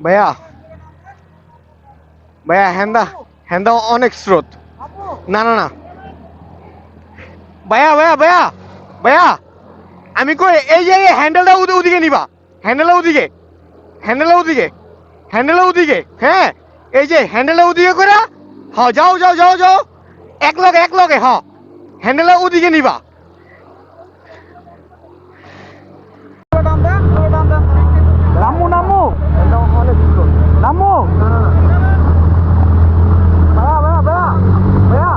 ভাইয়া, ভাইয়া হ্যান্দা, হ্যান্দা অনেক স্রোত। না না না ভাইয়া, ভাইয়া, ভাইয়া, ভাইয়া, আমি কই এই যে হ্যান্ডেলটা ওদিকে নিবা, হ্যান্ডেলটা ওদিকে, হ্যান্ডেলটা ওদিকে, হ্যান্ডেলটা ওদিকে, হ্যাঁ, এই যে হ্যান্ডেলটা ওদিকে করে, হ্যাঁ যাও যাও যাও যাও, এক লগে, হ্যাঁ, হ্যান্ডেলটা ওদিকে নিবা। নামু নামু নামু, ভাইয়া ভাইয়া ভাইয়া ভাইয়া,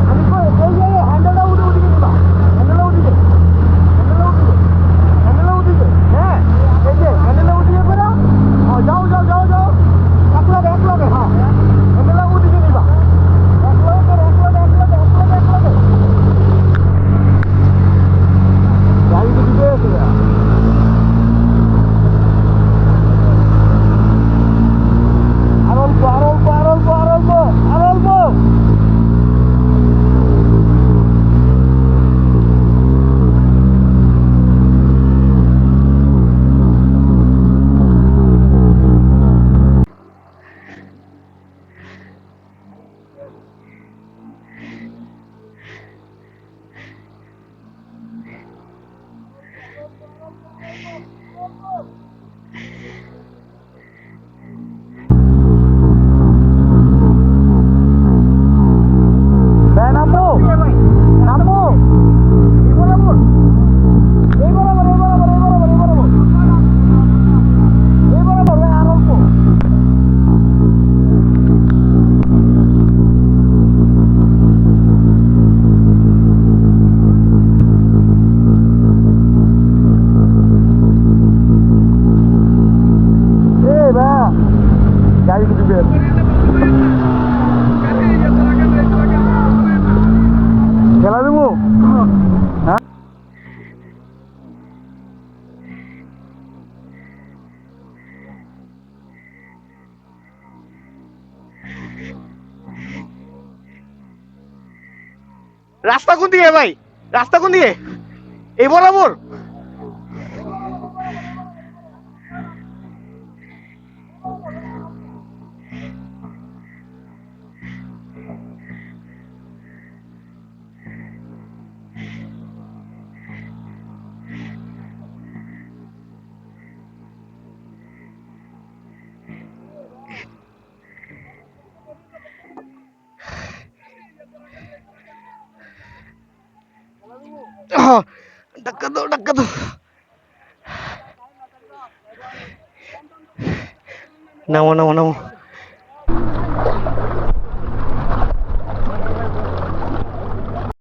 আমি কই এই যে হ্যান্ডেলটা ওদিকে নিবা, হ্যান্ডেলটা ওদিকে, হ্যান্ডেলটা ওদিকে, হ্যান্ডেলটা ওদিকে, হ্যাঁ, এই যে হ্যান্ডেলটা ওদিকে করে, হ্যাঁ যাও যাও যাও যাও, এক লগে, হ্যাঁ, হ্যান্ডেলটা ওদিকে নিবা, এক লগে করে, এক লগে, এক লগে, এক লগে, এক লগে, গাড়ি তো দিতে আছে না। আর অল্প আর অল্প আর অল্প আর অল্প আর অল্প, নামো নামো, এই বরাবর, এই বরাবর, এই বরাবর, এই বরাবর, এই বরাবর, এই বরাবর, আর অল্প। এই বা গাড়ি তো দিবে, খেলা দেবো, হ্যাঁ রাস্তা কোন দিকে ভাই, রাস্তা কোন দিকে, এই বরাবর, ধাক্কা দাও ধাক্কা দাও, নামো নামো নামো।